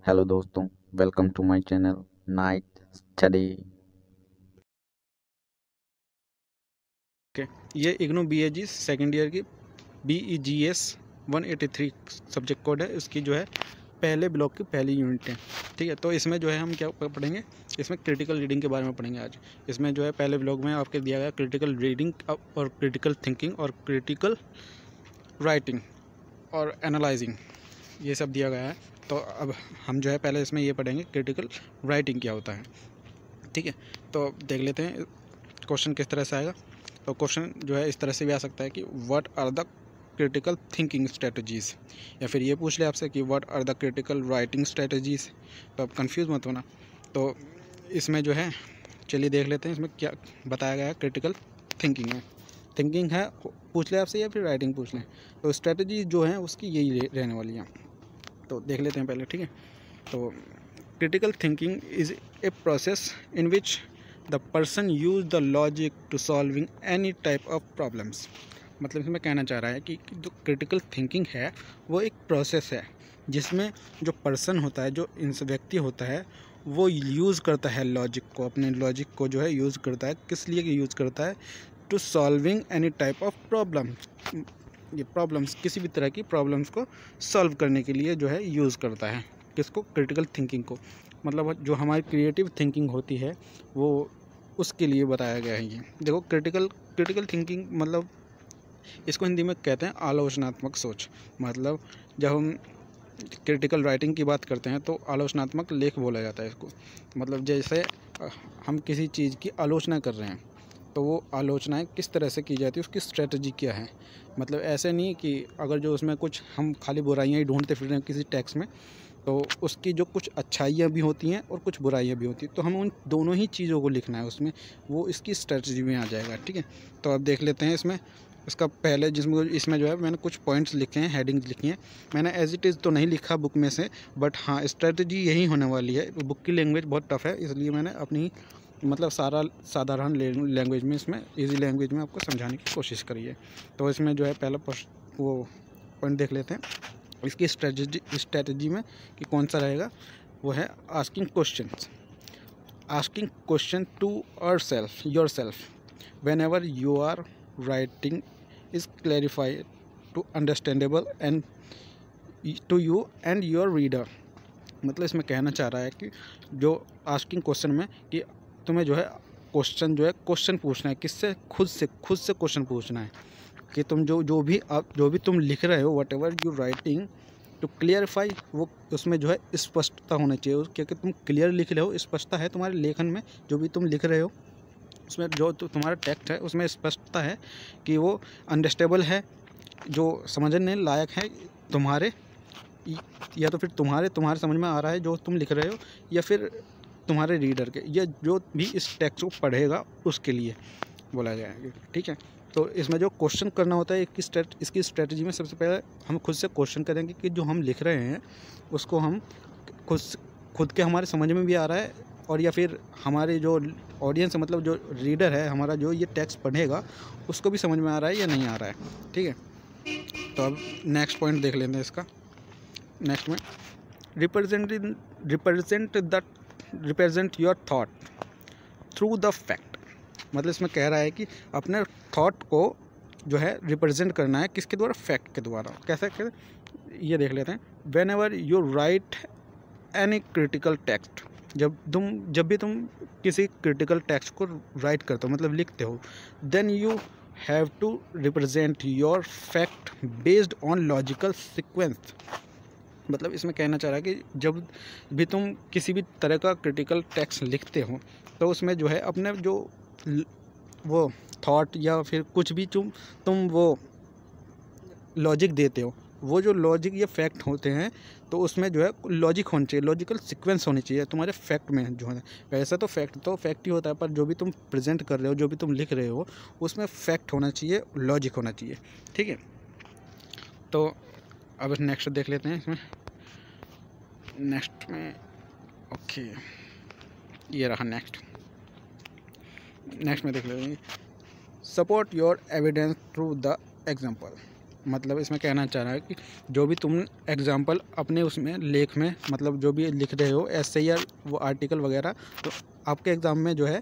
Hello दोस्तों, welcome to my channel night study. Okay. ये IGNOU BAG second year की BEGS 183 subject code है। इसकी जो है पहले ब्लॉक की पहली यूनिट है। ठीक है, तो इसमें जो है हम क्या पढ़ेंगे, इसमें क्रिटिकल रीडिंग के बारे में पढ़ेंगे आज। इसमें जो है पहले ब्लॉक में आपके दिया गया क्रिटिकल रीडिंग और क्रिटिकल थिंकिंग और क्रिटिकल राइटिंग और एनालाइजिंग, ये सब दिया गया है। तो अब हम जो है पहले इसमें ये पढ़ेंगे क्रिटिकल राइटिंग क्या होता है। ठीक है, तो देख लेते हैं क्वेश्चन किस तरह से आएगा। तो क्वेश्चन जो है इस तरह से भी आ सकता है कि what are the critical thinking strategies, या फिर ये पूछ ले आपसे कि what are the critical writing strategies. तो आप कंफ्यूज मत होना। तो इसमें जो है चलिए देख लेते हैं इसमें क्या बताया गया है। क्रिटिकल थिंकिंग में थिंकिंग है पूछ ले आपसे, या फिर राइटिंग पूछ लें, तो स्ट्रेटजी जो है उसकी यही रहने वाली है। तो देख लेते हैं पहले। ठीक है, तो critical thinking is a process in which the person use the logic to solving any type of problems. मतलब इसमें कहना चाह रहा है कि जो क्रिटिकल थिंकिंग है वो एक प्रोसेस है जिसमें जो पर्सन होता है, जो इंस व्यक्ति होता है, वो यूज़ करता है लॉजिक को, अपने लॉजिक को जो है यूज़ करता है। किस लिए यूज़ करता है? To solving any type of problem. ये प्रॉब्लम्स, किसी भी तरह की प्रॉब्लम्स को सॉल्व करने के लिए जो है यूज़ करता है। किसको? क्रिटिकल थिंकिंग को। मतलब जो हमारी क्रिएटिव थिंकिंग होती है वो उसके लिए बताया गया है। ये देखो, क्रिटिकल थिंकिंग मतलब इसको हिंदी में कहते हैं आलोचनात्मक सोच। मतलब जब हम क्रिटिकल राइटिंग की बात करते हैं तो आलोचनात्मक लेख बोला जाता है इसको। मतलब जैसे हम किसी चीज़ की आलोचना कर रहे हैं तो वो आलोचनाएं किस तरह से की जाती है, उसकी स्ट्रेटजी क्या है। मतलब ऐसे नहीं कि अगर जो उसमें कुछ हम खाली बुराइयां ही ढूंढते फिर रहे हैं किसी टेक्स्ट में, तो उसकी जो कुछ अच्छाइयाँ भी होती हैं और कुछ बुराइयाँ भी होती हैं, तो हमें उन दोनों ही चीज़ों को लिखना है उसमें, वो इसकी स्ट्रेटजी में आ जाएगा। ठीक है, तो अब देख लेते हैं इसमें इसका पहले इसमें जो है मैंने कुछ पॉइंट्स लिखे हैं, हेडिंग्स लिखी हैं। मैंने एज इट इज़ तो नहीं लिखा बुक में से, बट हाँ स्ट्रेटजी यही होने वाली है। बुक की लैंग्वेज बहुत टफ है, इसलिए मैंने अपनी मतलब सारा साधारण लैंग्वेज में, इसमें इजी लैंग्वेज में आपको समझाने की कोशिश करी है। तो इसमें जो है पहला वो पॉइंट देख लेते हैं इसकी स्ट्रेटजी में कि कौन सा रहेगा। वो है asking question to yourself whenever you are writing is clarified to understandable and to you and your reader. मतलब इसमें कहना चाह रहा है कि जो आस्किंग क्वेश्चन में कि तुम्हें जो है क्वेश्चन पूछना है, किससे? खुद से क्वेश्चन पूछना है कि तुम जो भी तुम लिख रहे हो, whatever you writing, to clarify, वो उसमें जो है स्पष्टता होनी चाहिए, क्योंकि तुम क्लियर लिख रहे हो, स्पष्टता है तुम्हारे लेखन में, जो भी तुम लिख रहे हो उसमें जो तुम्हारा टेक्स्ट है उसमें स्पष्टता है कि वो अंडरस्टेबल है, जो समझने लायक है तुम्हारे, या तो फिर तुम्हारे समझ में आ रहा है जो तुम लिख रहे हो, या फिर तुम्हारे रीडर के, या जो भी इस टेक्स्ट को पढ़ेगा उसके लिए बोला जाएगा। ठीक है, तो इसमें जो क्वेश्चन करना होता है इसकी स्ट्रेटजी में सबसे पहले हम खुद से क्वेश्चन करेंगे कि जो हम लिख रहे हैं उसको हम खुद के हमारे समझ में भी आ रहा है, और या फिर हमारे जो ऑडियंस है, मतलब जो रीडर है हमारा, जो ये टेक्स्ट पढ़ेगा उसको भी समझ में आ रहा है या नहीं आ रहा है। ठीक है, तो अब नेक्स्ट पॉइंट देख लेते हैं इसका। नेक्स्ट में represent your thought through the fact. मतलब इसमें कह रहा है कि अपने थॉट को जो है रिप्रेजेंट करना है, किसके द्वारा? फैक्ट के द्वारा। कैसे? ये देख लेते हैं। When ever you right any critical text, जब भी तुम किसी क्रिटिकल टेक्स्ट को राइट करते हो, मतलब लिखते हो, then you have to represent your fact based on logical sequence. मतलब इसमें कहना चाह रहा है कि जब भी तुम किसी भी तरह का क्रिटिकल टेक्स्ट लिखते हो तो उसमें जो है अपने जो वो थॉट या फिर कुछ भी तुम वो लॉजिक देते हो, वो जो लॉजिक या फैक्ट होते हैं, तो उसमें जो है लॉजिक होनी चाहिए, लॉजिकल सीक्वेंस होनी चाहिए तुम्हारे फैक्ट में जो है। वैसे तो फैक्ट ही होता है, पर जो भी तुम प्रेजेंट कर रहे हो, जो भी तुम लिख रहे हो, उसमें फैक्ट होना चाहिए, लॉजिक होना चाहिए। ठीक है, तो अब नेक्स्ट देख लेते हैं इसमें। नेक्स्ट में ओके, ये रहा नेक्स्ट में देख लेते हैं। Support your evidence through the example. मतलब इसमें कहना चाह रहा है कि जो भी तुम एग्जाम्पल अपने उसमें लेख में मतलब जो भी लिख रहे हो ऐसे या वो आर्टिकल वगैरह, तो आपके एग्ज़ाम में जो है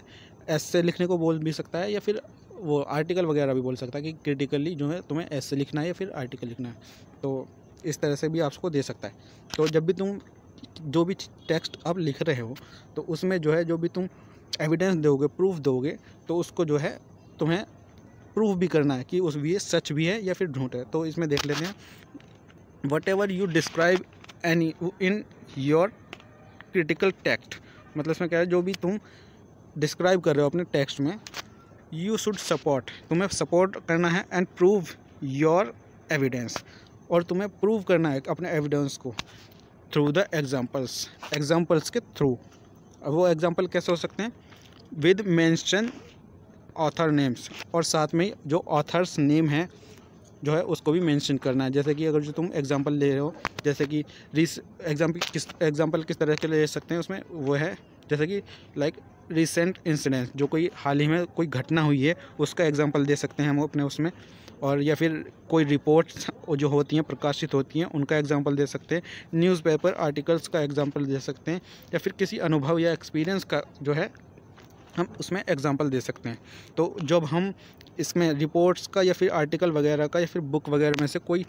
ऐसे लिखने को बोल भी सकता है या फिर वो आर्टिकल वगैरह भी बोल सकता है कि क्रिटिकली जो है तुम्हें ऐसे लिखना है या फिर आर्टिकल लिखना है। तो इस तरह से भी आपको दे सकता है। तो जब भी तुम जो भी टेक्स्ट आप लिख रहे हो तो उसमें जो है जो भी तुम एविडेंस दोगे, प्रूफ दोगे, तो उसको जो है तुम्हें प्रूफ भी करना है कि उस ये सच भी है या फिर झूठ है। तो इसमें देख लेते हैं, what ever you describe any in your critical text, मतलब इसमें क्या है, जो भी तुम डिस्क्राइब कर रहे हो अपने टेक्स्ट में, यू शुड सपोर्ट, तुम्हें सपोर्ट करना है, एंड प्रूव योर एविडेंस, और तुम्हें प्रूव करना है अपने एविडेंस को थ्रू द एग्जाम्पल्स के थ्रू। अब वो एग्जाम्पल कैसे हो सकते हैं, विद मेंशन ऑथर नेम्स, और साथ में जो ऑथर्स नेम है जो है उसको भी मेंशन करना है। जैसे कि अगर जो तुम एग्जांपल ले रहे हो, जैसे कि एग्जांपल किस तरह के ले सकते हैं उसमें, वो है जैसे कि लाइक रिसेंट इंसिडेंट, जो कोई हाल ही में कोई घटना हुई है उसका एग्जांपल दे सकते हैं हम अपने उसमें, और या फिर कोई रिपोर्ट्स जो होती हैं प्रकाशित होती हैं उनका एग्जांपल दे सकते हैं, न्यूज़पेपर आर्टिकल्स का एग्जांपल दे सकते हैं, या फिर किसी अनुभव या एक्सपीरियंस का जो है हम उसमें एग्जांपल दे सकते हैं। तो जब हम इसमें रिपोर्ट्स का या फिर आर्टिकल वगैरह का या फिर बुक वगैरह में से कोई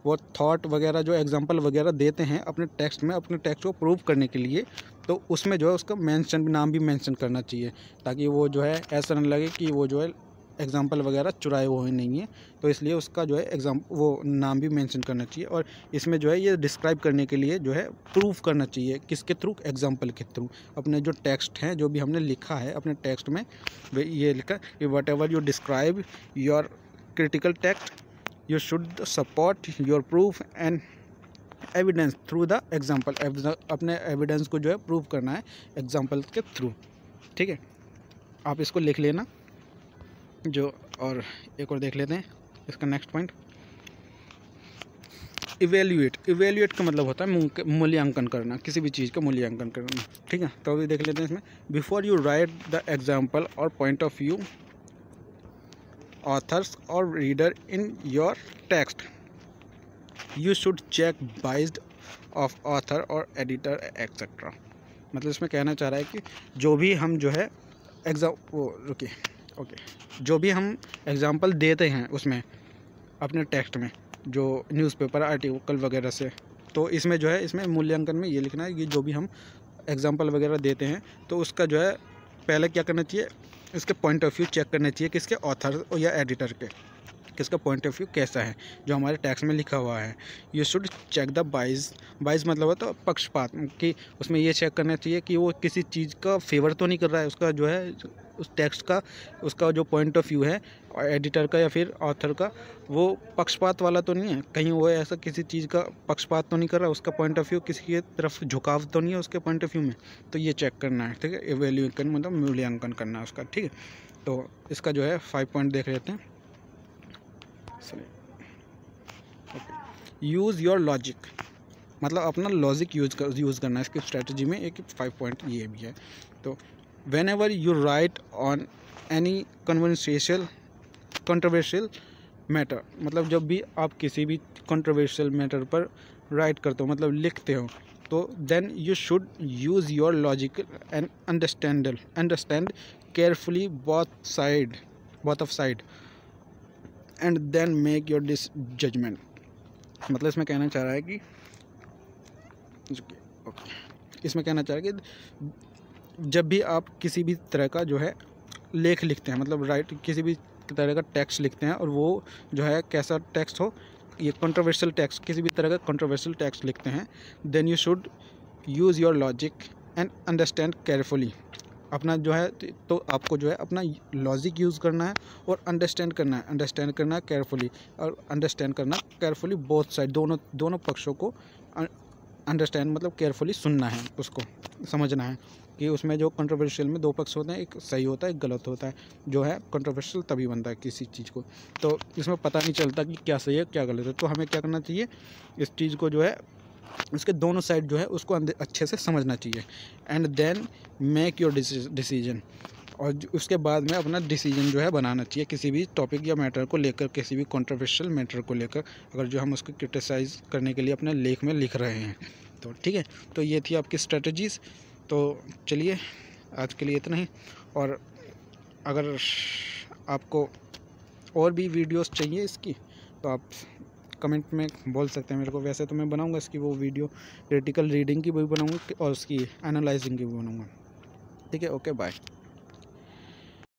वो थॉट वगैरह जो एग्जांपल वगैरह देते हैं अपने टेक्स्ट में, अपने टेक्स्ट को प्रूव करने के लिए, तो उसमें जो है उसका नाम भी मेंशन करना चाहिए, ताकि वो जो है ऐसा न लगे कि वो जो है एग्जांपल वगैरह चुराए हुए नहीं है। तो इसलिए उसका जो है वो नाम भी मेंशन करना चाहिए, और इसमें जो है ये डिस्क्राइब करने के लिए जो है प्रूफ करना चाहिए, किसके थ्रू, एग्जांपल के थ्रू। अपने जो टेक्स्ट हैं, जो भी हमने लिखा है अपने टेक्स्ट में, ये लिखा कि what ever you describe your critical text, you should support your proof and evidence through the example. अपने एविडेंस को जो है प्रूव करना है एग्जाम्पल के थ्रू। ठीक है, आप इसको लिख लेना जो, और एक और देख लेते हैं इसका नेक्स्ट पॉइंट, इवेल्यूएट का मतलब होता है मूल्यांकन करना, किसी भी चीज़ का मूल्यांकन करना। ठीक है, तो अभी देख लेते हैं इसमें, before you write the example और पॉइंट ऑफ व्यू ऑथर्स और reader in your text, you should check biased of author और एडिटर एक्सेट्रा। मतलब इसमें कहना चाह रहा है कि जो भी हम जो है जो भी हम एग्जाम्पल देते हैं उसमें अपने टेक्स्ट में, जो न्यूज़पेपर आर्टिकल वगैरह से, तो इसमें जो है इसमें मूल्यांकन में ये लिखना है कि जो भी हम एग्जाम्पल वगैरह देते हैं तो उसका जो है पहले क्या करना चाहिए, इसके पॉइंट ऑफ व्यू चेक करना चाहिए, किसके, ऑथर या एडिटर के, किसका पॉइंट ऑफ व्यू कैसा है जो हमारे टेक्स्ट में लिखा हुआ है। You should check the bias मतलब होता है पक्षपात, कि उसमें ये चेक करना चाहिए कि वो किसी चीज़ का फेवर तो नहीं कर रहा है, उसका जो है उस टेक्स्ट का उसका जो पॉइंट ऑफ व्यू है एडिटर का या फिर ऑथर का, वो पक्षपात वाला तो नहीं है, कहीं वो ऐसा किसी चीज़ का पक्षपात तो नहीं कर रहा, उसका पॉइंट ऑफ व्यू किसी की तरफ झुकाव तो नहीं है उसके पॉइंट ऑफ व्यू में। तो ये चेक करना है। ठीक है, इवैल्यूएट मतलब मूल्यांकन करना है उसका। ठीक है, तो इसका जो है 5 पॉइंट देख लेते हैं। यूज़ योर लॉजिक, मतलब अपना लॉजिक यूज़ करना है इसकी स्ट्रेटजी में। एक 5 पॉइंट ये भी है। तो when ever you right on any controversial matter, मतलब जब भी आप किसी भी कंट्रोवर्शियल मैटर पर राइट करते हो, मतलब लिखते हो, तो then you should use your logic and understand carefully both of side and then make your judgement. मतलब इसमें कहना चाह रहा है कि इसमें कहना चाह रहा है कि जब भी आप किसी भी तरह का जो है लेख लिखते हैं, मतलब किसी भी तरह का टेक्स्ट लिखते हैं, और वो जो है कैसा टेक्स्ट हो, ये कंट्रोवर्शियल टेक्स्ट, किसी भी तरह का कंट्रोवर्शियल टेक्स्ट लिखते हैं, then you should use your logic and understand carefully. अपना जो है, तो आपको जो है अपना लॉजिक यूज़ करना है और अंडरस्टैंड करना है केयरफुली, और अंडरस्टैंड करना केयरफुली बोथ साइड, दोनों पक्षों को अंडरस्टैंड मतलब केयरफुली सुनना है, उसको समझना है कि उसमें जो कंट्रोवर्शियल में 2 पक्ष होते हैं, एक सही होता है एक गलत होता है। जो है कंट्रोवर्शियल तभी बनता है किसी चीज़ को, तो इसमें पता नहीं चलता कि क्या सही है क्या गलत है। तो हमें क्या करना चाहिए, इस चीज़ को जो है उसके दोनों साइड जो है उसको अच्छे से समझना चाहिए, and then make your decision, और उसके बाद में अपना डिसीजन जो है बनाना चाहिए किसी भी टॉपिक या मैटर को लेकर, किसी भी कंट्रोवर्शियल मैटर को लेकर, अगर जो हम उसको क्रिटिसाइज़ करने के लिए अपने लेख में लिख रहे हैं तो ठीक है। तो ये थी आपकी स्ट्रेटजीज़। तो चलिए आज के लिए इतना ही, और अगर आपको और भी वीडियोस चाहिए इसकी तो आप कमेंट में बोल सकते हैं मेरे को। वैसे तो मैं बनाऊंगा इसकी वो वीडियो, क्रिटिकल रीडिंग की भी बनाऊंगा और उसकी एनालाइजिंग की भी बनाऊंगा। ठीक है, ओके बाय।